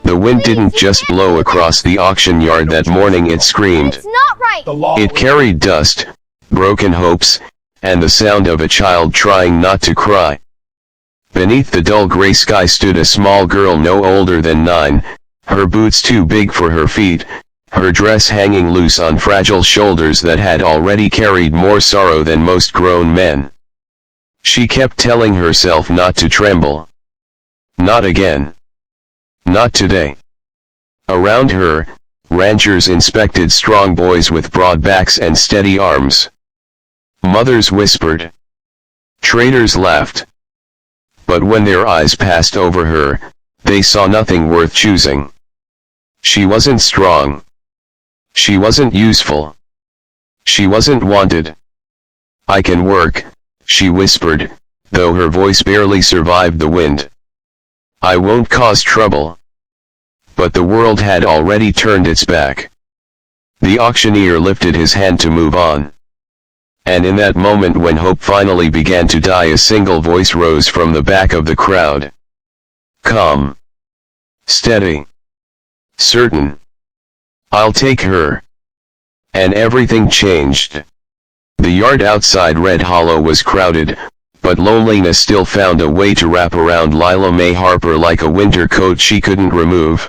The wind didn't just blow across the auction yard that morning, it screamed. It's not right. It carried dust, broken hopes, and the sound of a child trying not to cry. Beneath the dull gray sky stood a small girl no older than 9, her boots too big for her feet, her dress hanging loose on fragile shoulders that had already carried more sorrow than most grown men. She kept telling herself not to tremble. Not again. Not today. Around her, ranchers inspected strong boys with broad backs and steady arms. Mothers whispered. Traders laughed. But when their eyes passed over her, they saw nothing worth choosing. She wasn't strong. She wasn't useful. She wasn't wanted. I can work, she whispered, though her voice barely survived the wind. I won't cause trouble. But the world had already turned its back. The auctioneer lifted his hand to move on. And in that moment when hope finally began to die, a single voice rose from the back of the crowd. Calm. Steady. Certain. I'll take her. And everything changed. The yard outside Red Hollow was crowded, but loneliness still found a way to wrap around Lila Mae Harper like a winter coat she couldn't remove.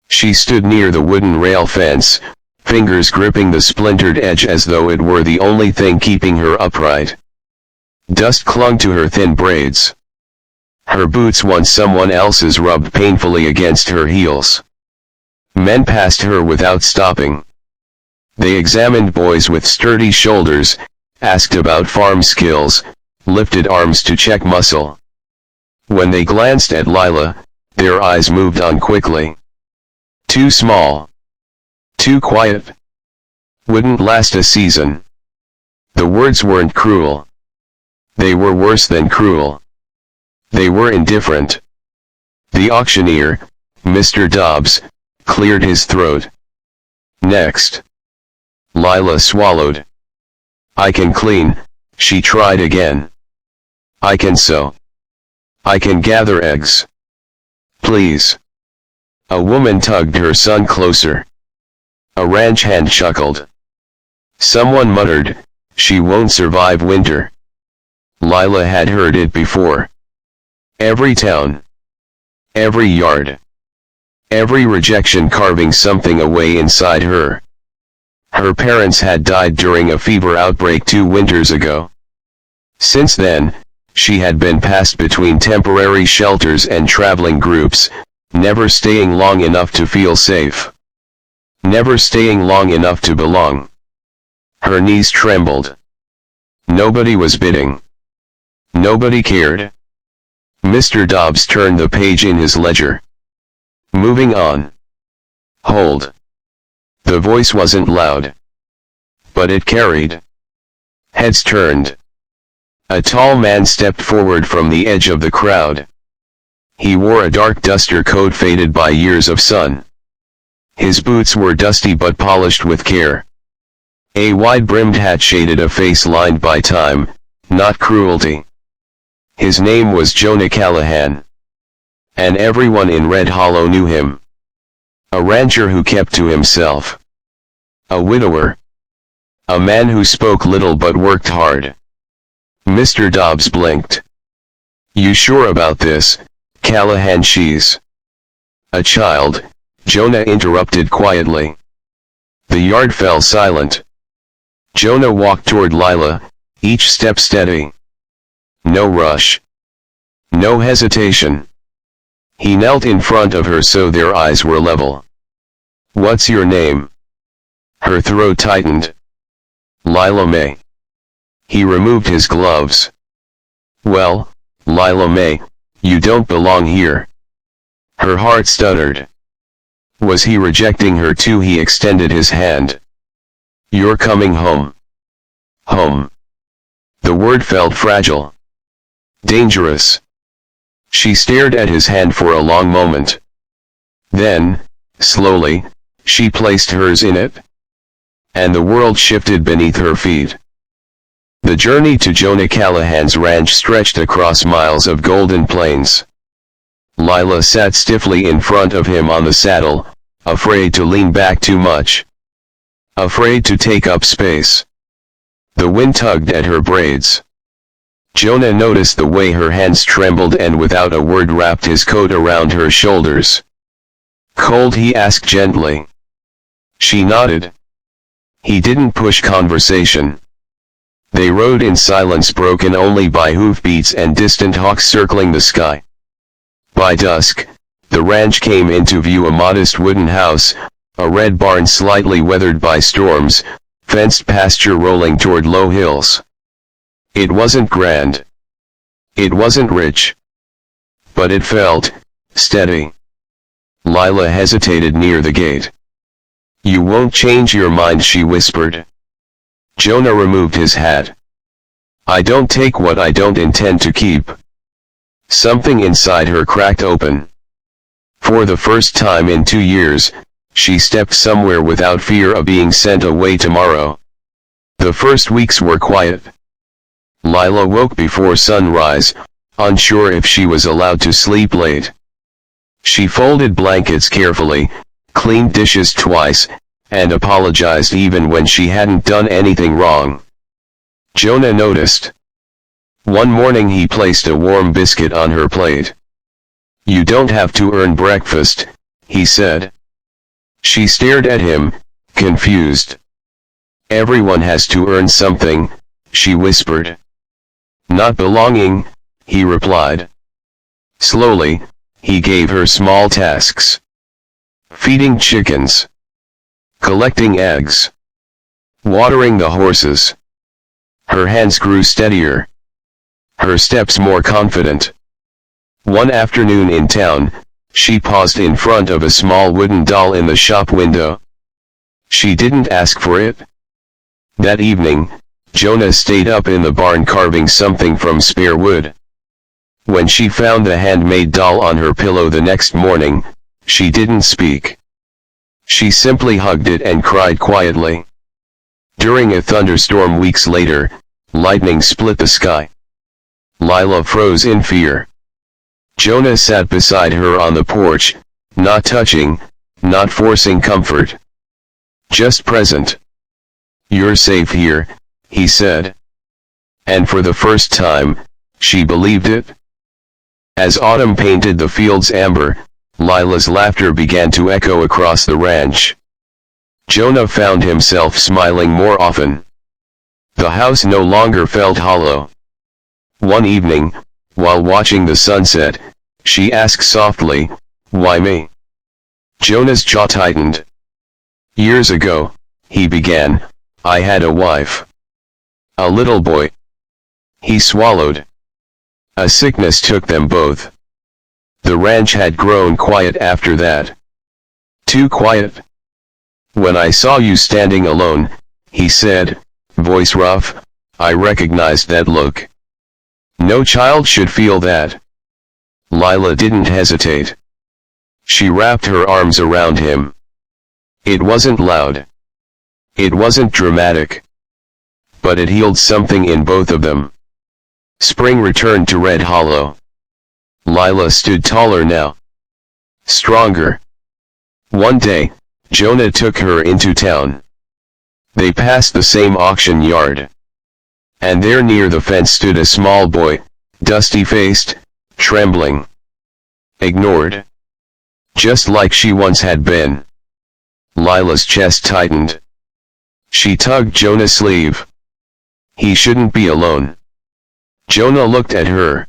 She stood near the wooden rail fence, fingers gripping the splintered edge as though it were the only thing keeping her upright. Dust clung to her thin braids. Her boots, once someone else's, rubbed painfully against her heels. Men passed her without stopping. They examined boys with sturdy shoulders, asked about farm skills, lifted arms to check muscle. When they glanced at Lila, their eyes moved on quickly. Too small. Too quiet. Wouldn't last a season. The words weren't cruel. They were worse than cruel. They were indifferent. The auctioneer, Mr. Dobbs, cleared his throat. Next. Lila swallowed. I can clean, she tried again. I can sew. I can gather eggs. Please. A woman tugged her son closer. A ranch hand chuckled. Someone muttered, she won't survive winter. Lila had heard it before. Every town. Every yard. Every rejection carving something away inside her. Her parents had died during a fever outbreak 2 winters ago. Since then, she had been passed between temporary shelters and traveling groups, never staying long enough to feel safe. Never staying long enough to belong. Her knees trembled. Nobody was bidding. Nobody cared. Mr. Dobbs turned the page in his ledger. Moving on. Hold. The voice wasn't loud. But it carried. Heads turned. A tall man stepped forward from the edge of the crowd. He wore a dark duster coat faded by years of sun. His boots were dusty but polished with care. A wide-brimmed hat shaded a face lined by time, not cruelty. His name was Jonah Callahan. And everyone in Red Hollow knew him. A rancher who kept to himself. A widower. A man who spoke little but worked hard. Mr. Dobbs blinked. You sure about this, Callahan? She's a child, Jonah interrupted quietly. The yard fell silent. Jonah walked toward Lila, each step steady. No rush. No hesitation. He knelt in front of her so their eyes were level. What's your name? Her throat tightened. Lila Mae. He removed his gloves. Well, Lila Mae, you don't belong here. Her heart stuttered. Was he rejecting her too? He extended his hand. You're coming home. Home. The word felt fragile. Dangerous. She stared at his hand for a long moment. Then, slowly, she placed hers in it. And the world shifted beneath her feet. The journey to Jonah Callahan's ranch stretched across miles of golden plains. Lila sat stiffly in front of him on the saddle, afraid to lean back too much. Afraid to take up space. The wind tugged at her braids. Jonah noticed the way her hands trembled and without a word wrapped his coat around her shoulders. "Cold?" he asked gently. She nodded. He didn't push conversation. They rode in silence broken only by hoofbeats and distant hawks circling the sky. By dusk, the ranch came into view, a modest wooden house, a red barn slightly weathered by storms, fenced pasture rolling toward low hills. It wasn't grand. It wasn't rich. But it felt steady. Lila hesitated near the gate. "You won't change your mind," she whispered. Jonah removed his hat. "I don't take what I don't intend to keep." Something inside her cracked open. For the first time in 2 years, she stepped somewhere without fear of being sent away tomorrow. The first weeks were quiet. Lila woke before sunrise, unsure if she was allowed to sleep late. She folded blankets carefully, cleaned dishes twice, and apologized even when she hadn't done anything wrong. Jonah noticed. One morning he placed a warm biscuit on her plate. "You don't have to earn breakfast," he said. She stared at him, confused. "Everyone has to earn something," she whispered. "Not belonging," he replied. Slowly, he gave her small tasks. Feeding chickens. Collecting eggs. Watering the horses. Her hands grew steadier. Her steps more confident. One afternoon in town, she paused in front of a small wooden doll in the shop window. She didn't ask for it. That evening, Jonah stayed up in the barn carving something from spare wood. When she found the handmade doll on her pillow the next morning, she didn't speak. She simply hugged it and cried quietly. During a thunderstorm weeks later, lightning split the sky. Lila froze in fear. Jonah sat beside her on the porch, not touching, not forcing comfort. Just present. "You're safe here," he said. And for the first time, she believed it. As autumn painted the fields amber, Lila's laughter began to echo across the ranch. Jonah found himself smiling more often. The house no longer felt hollow. One evening, while watching the sunset, she asked softly, "Why me?" Jonah's jaw tightened. "Years ago," he began, "I had a wife. A little boy." He swallowed. A sickness took them both. The ranch had grown quiet after that. Too quiet. "When I saw you standing alone," he said, voice rough, "I recognized that look. No child should feel that." Lila didn't hesitate. She wrapped her arms around him. It wasn't loud. It wasn't dramatic. But it healed something in both of them. Spring returned to Red Hollow. Lila stood taller now. Stronger. One day, Jonah took her into town. They passed the same auction yard. And there near the fence stood a small boy, dusty-faced, trembling. Ignored. Just like she once had been. Lila's chest tightened. She tugged Jonah's sleeve. He shouldn't be alone. Jonah looked at her.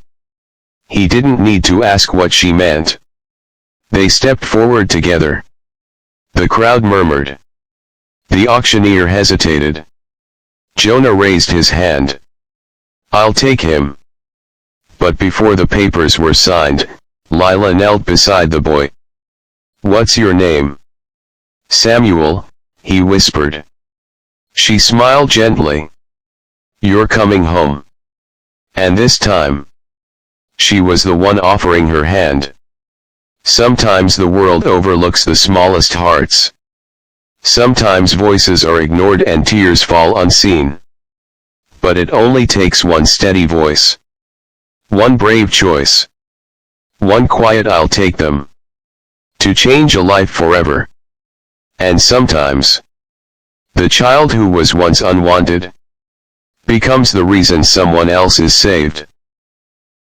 He didn't need to ask what she meant. They stepped forward together. The crowd murmured. The auctioneer hesitated. Jonah raised his hand. "I'll take him." But before the papers were signed, Lila knelt beside the boy. "What's your name?" "Samuel," he whispered. She smiled gently. "You're coming home." And this time, she was the one offering her hand. Sometimes the world overlooks the smallest hearts. Sometimes voices are ignored and tears fall unseen. But it only takes one steady voice. One brave choice. One quiet I'll take them. To change a life forever. And sometimes, the child who was once unwanted becomes the reason someone else is saved.